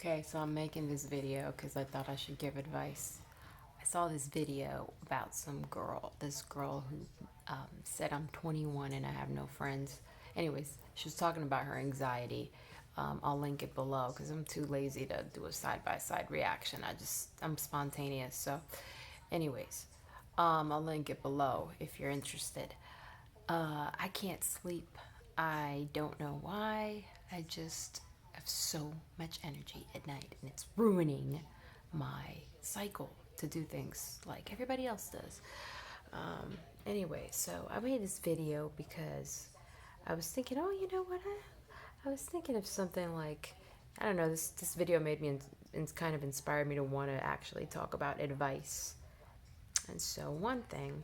Okay, so I'm making this video because I thought I should give advice. I saw this video about this girl who said I'm 21 and I have no friends. Anyways, she was talking about her anxiety. I'll link it below because I'm too lazy to do a side-by-side reaction. I'm spontaneous. So, anyways, I'll link it below if you're interested. I can't sleep. I don't know why. I just have so much energy at night, and it's ruining my cycle to do things like everybody else does. Anyway, so I made this video because I was thinking, oh, you know what? I was thinking of something like, I don't know, this video made me kind of inspired me to want to actually talk about advice. And so, one thing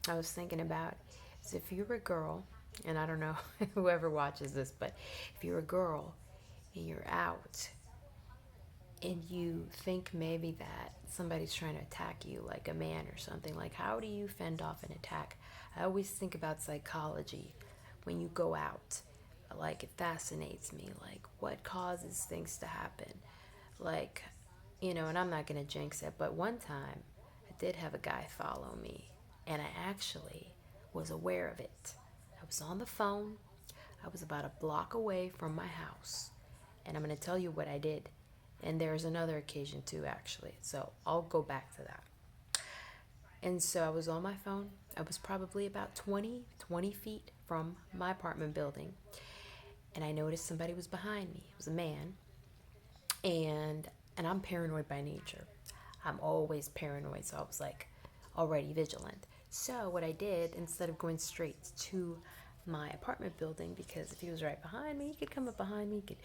I was thinking about is if you're a girl, and I don't know whoever watches this, but if you're a girl and you're out and you think maybe that somebody's trying to attack you, like a man or something, like how do you fend off an attack? I always think about psychology when you go out. Like, it fascinates me, like what causes things to happen. Like, and I'm not gonna jinx it, but one time I did have a guy follow me, and I actually was aware of it. I was on the phone. I was about a block away from my house, and I'm gonna tell you what I did. And there's another occasion too, actually. So I'll go back to that. And so I was on my phone. I was probably about 20 feet from my apartment building, and I noticed somebody was behind me. It was a man, and I'm paranoid by nature. I'm always paranoid, so I was like already vigilant. So what I did, instead of going straight to my apartment building, because if he was right behind me, he could come up behind me, he could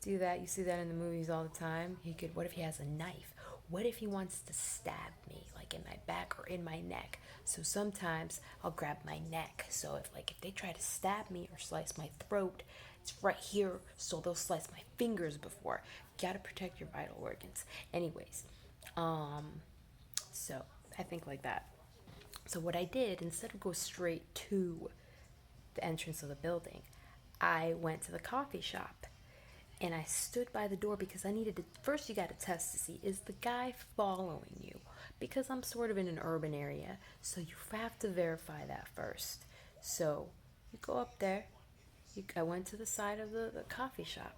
do that. You see that in the movies all the time. He could, what if he has a knife? What if he wants to stab me, like in my back or in my neck? So sometimes I'll grab my neck. So if they try to stab me or slice my throat, it's right here. So they'll slice my fingers before. Gotta protect your vital organs. Anyways, so I think like that. So what I did, instead of go straight to the entrance of the building, I went to the coffee shop and I stood by the door because I needed to. First, you got to test to see, is the guy following you? Because I'm sort of in an urban area, so you have to verify that first. So you go up there. I went to the side of the coffee shop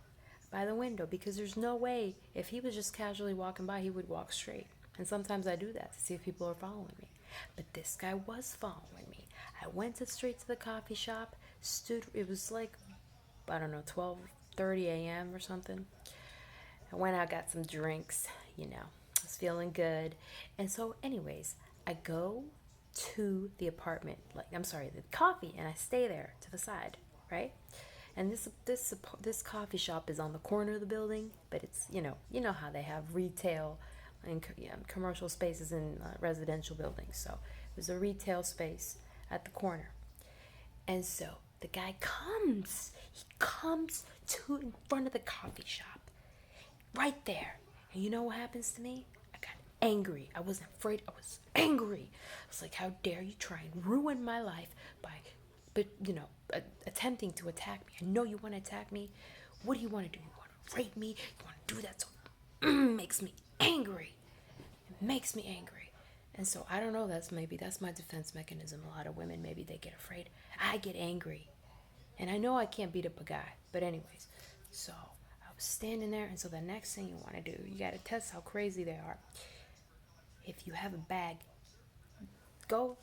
by the window because there's no way, if he was just casually walking by, he would walk straight. And sometimes I do that to see if people are following me. But this guy was following me. I went straight to the coffee shop, stood, it was like, I don't know, 12:30 a.m. or something. I went out, got some drinks, I was feeling good. And so, anyways, I go to the apartment, the coffee, and I stay there to the side, right? And this coffee shop is on the corner of the building, but it's you know how they have retail and commercial spaces in residential buildings. So it was a retail space at the corner, and so the guy comes. He comes to in front of the coffee shop, right there. And you know what happens to me? I got angry. I wasn't afraid. I was angry. I was like, how dare you try and ruin my life by, attempting to attack me. I know you want to attack me. What do you want to do? You want to rape me? You want to do that? So makes me angry. It makes me angry. And so I don't know, that's my defense mechanism. A lot of women, maybe they get afraid. I get angry. And I know I can't beat up a guy. But anyways, so I was standing there, and so the next thing you want to do, you got to test how crazy they are. If you have a bag, go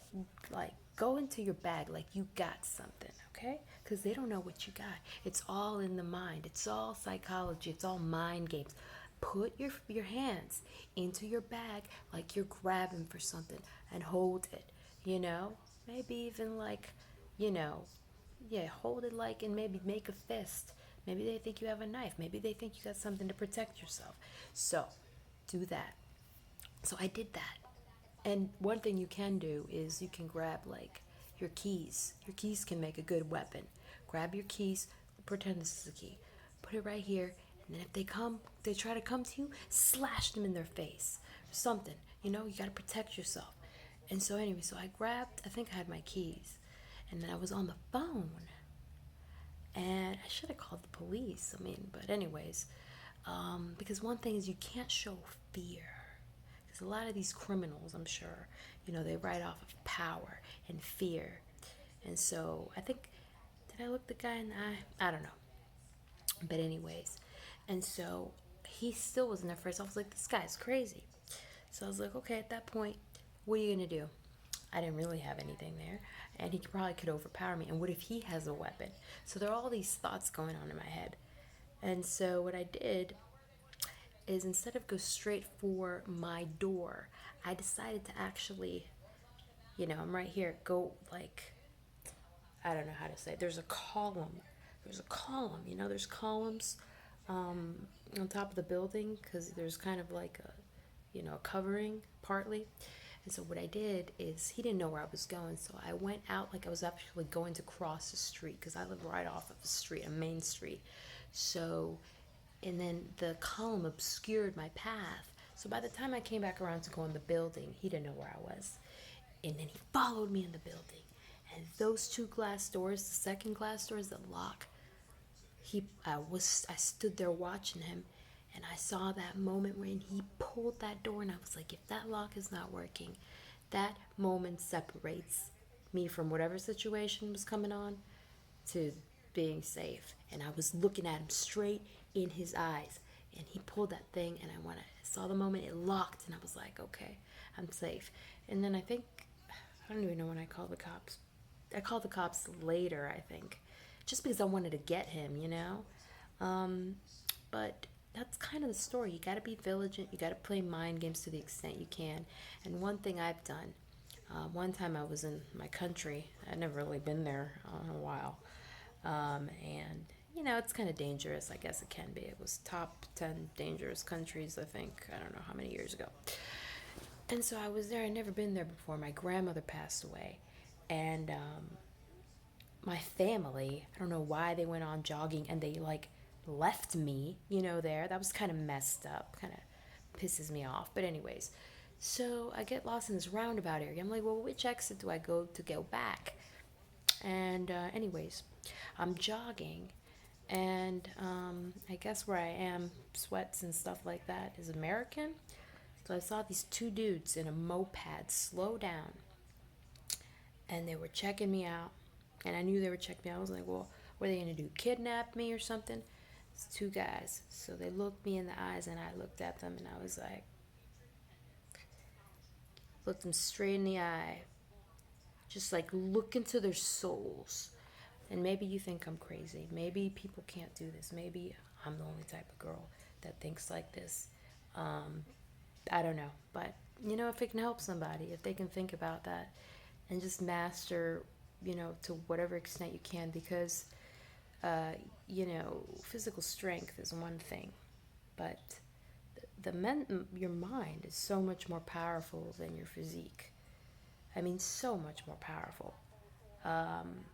go into your bag like you got something, okay? Because they don't know what you got. It's all in the mind. It's all psychology. It's all mind games. Put your hands into your bag like you're grabbing for something and hold it. Maybe even like, you know, yeah, hold it like, and maybe make a fist. Maybe they think you have a knife. Maybe they think you got something to protect yourself. So do that. So I did that. And one thing you can do is you can grab like your keys. Your keys can make a good weapon. Grab your keys, pretend this is a key. Put it right here, and then if they try to come to you, slash them in their face. Or something. You gotta protect yourself. And so anyway, so I think I had my keys. And then I was on the phone. And I should have called the police. I mean, but anyways, because one thing is you can't show fear. Because a lot of these criminals, I'm sure, they write off of power and fear. And so I think, did I look the guy in the eye? I don't know. But anyways, and so he still wasn't at first. I was like, this guy's crazy. So I was like, okay, at that point, what are you gonna do? I didn't really have anything there, and he probably could overpower me. And what if he has a weapon? So there are all these thoughts going on in my head. And so what I did is instead of go straight for my door, I decided to actually, I'm right here, go like, I don't know how to say it. There's a column. There's columns on top of the building because there's kind of like a covering partly. And so what I did is he didn't know where I was going, so I went out like I was actually going to cross the street because I live right off of the street, a main street. So, and then the column obscured my path. So by the time I came back around to go in the building, he didn't know where I was. And then he followed me in the building. And those two glass doors, the second glass doors that lock, I stood there watching him, and I saw that moment when he pulled that door, and I was like, if that lock is not working, that moment separates me from whatever situation was coming on to being safe. And I was looking at him straight in his eyes, and he pulled that thing, and I saw the moment it locked, and I was like, okay, I'm safe. And then I don't even know when I called the cops. I called the cops later, I think, just because I wanted to get him, But that's kind of the story. You got to be vigilant. You got to play mind games to the extent you can. And one thing I've done, one time I was in my country. I'd never really been there in a while. And, it's kind of dangerous. I guess it can be. It was top 10 dangerous countries, I think. I don't know how many years ago. And so I was there. I'd never been there before. My grandmother passed away. And my family, I don't know why they went on jogging and they left me, there. That was kind of messed up, kind of pisses me off. But anyways, so I get lost in this roundabout area. I'm like, well, which exit do I go to go back? And anyways, I'm jogging, and I guess where I am, sweats and stuff like that is American. So I saw these two dudes in a moped slow down, and they were checking me out. And I knew they were checking me out. I was like, well, what are they going to do? Kidnap me or something? It's two guys. So they looked me in the eyes, and I looked at them, and I was like, looked them straight in the eye. Just like look into their souls. And maybe you think I'm crazy. Maybe people can't do this. Maybe I'm the only type of girl that thinks like this. I don't know. But, if it can help somebody, if they can think about that and just master, to whatever extent you can, because, physical strength is one thing, but your mind is so much more powerful than your physique. I mean, so much more powerful, and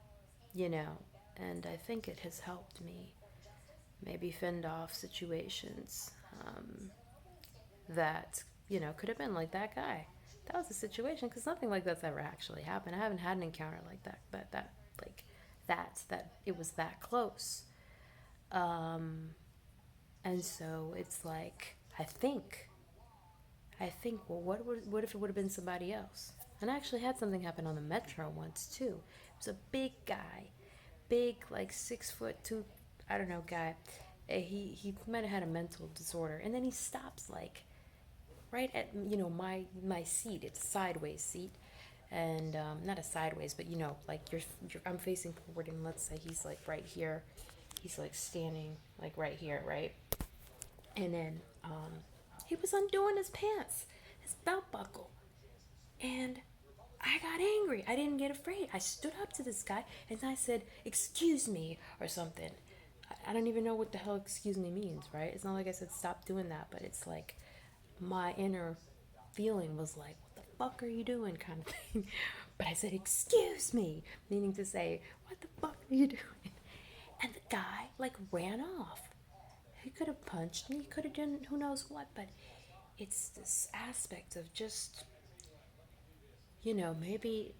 I think it has helped me maybe fend off situations that, could have been like that guy. That was a situation, because nothing like that's ever actually happened. I haven't had an encounter like that, but that it was that close. And so it's like, I think, well, what if it would have been somebody else? And I actually had something happen on the metro once too. It was a big guy, like 6'2", I don't know, guy. He might have had a mental disorder, and then he stops like right at my seat. It's a sideways seat, and not a sideways, but like I'm facing forward, and let's say he's like right here. He's like standing like right here, right? And then he was undoing his pants, his belt buckle, and I got angry. I didn't get afraid. I stood up to this guy and I said, "Excuse me," or something. I don't even know what the hell "excuse me" means, right? It's not like I said stop doing that, but it's like my inner feeling was like, "What the fuck are you doing?" kind of thing. But I said, "Excuse me," meaning to say, "What the fuck are you doing?" And the guy like ran off. He could have punched me. He could have done who knows what, but it's this aspect of just, maybe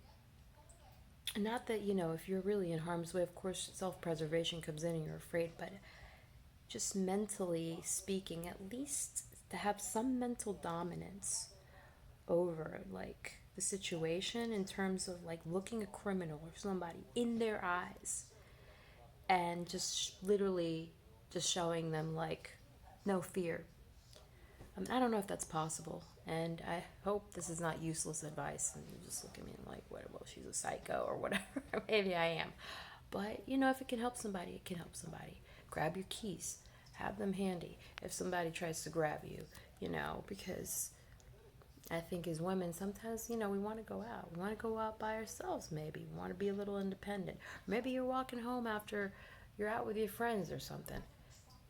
Not that, if you're really in harm's way, of course, self-preservation comes in and you're afraid, but just mentally speaking, at least to have some mental dominance over like the situation in terms of like looking a criminal or somebody in their eyes and just literally just showing them like no fear. I don't know if that's possible, and I hope this is not useless advice and you just look at me and like, what, well, she's a psycho or whatever. Maybe I am. But, if it can help somebody, it can help somebody. Grab your keys, have them handy if somebody tries to grab you, because I think as women, sometimes, we want to go out. We want to go out by ourselves, maybe. We want to be a little independent. Maybe you're walking home after you're out with your friends or something.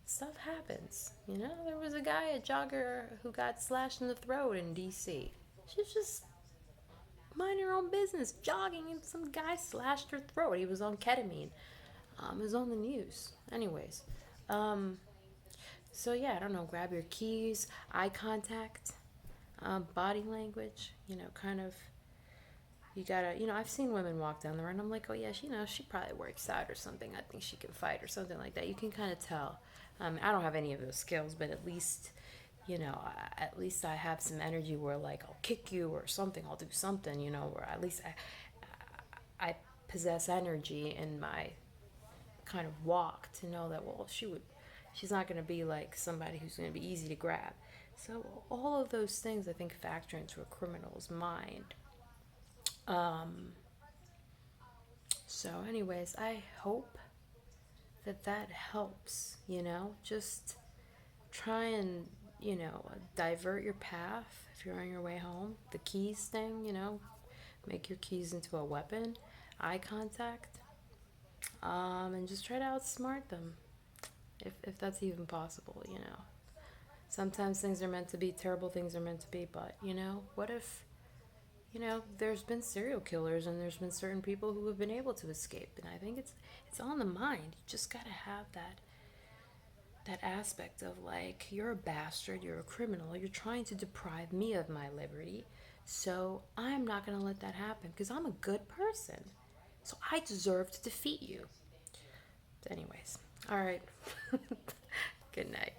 Stuff happens. There was a guy, a jogger, who got slashed in the throat in D.C. She's just minding her own business, jogging, and some guy slashed her throat. He was on ketamine. It was on the news. Anyways, so yeah, I don't know. Grab your keys, eye contact, body language. Kind of. You gotta, I've seen women walk down the road and I'm like, oh yeah, she probably works out or something. I think she can fight or something like that. You can kind of tell. I don't have any of those skills, but at least I have some energy where like I'll kick you or something. I'll do something, where at least I possess energy in my kind of walk to know that, well, she's not going to be like somebody who's going to be easy to grab. So all of those things I think factor into a criminal's mind. So, anyways, I hope that helps, just try and, divert your path if you're on your way home. The keys thing, make your keys into a weapon, eye contact, and just try to outsmart them if that's even possible, Sometimes things are meant to be, terrible things are meant to be, but, what if there's been serial killers and there's been certain people who have been able to escape, and I think it's on the mind. You just gotta have that aspect of like, you're a bastard, you're a criminal, you're trying to deprive me of my liberty, so I'm not gonna let that happen because I'm a good person, so I deserve to defeat you. Anyways, all right. Good night.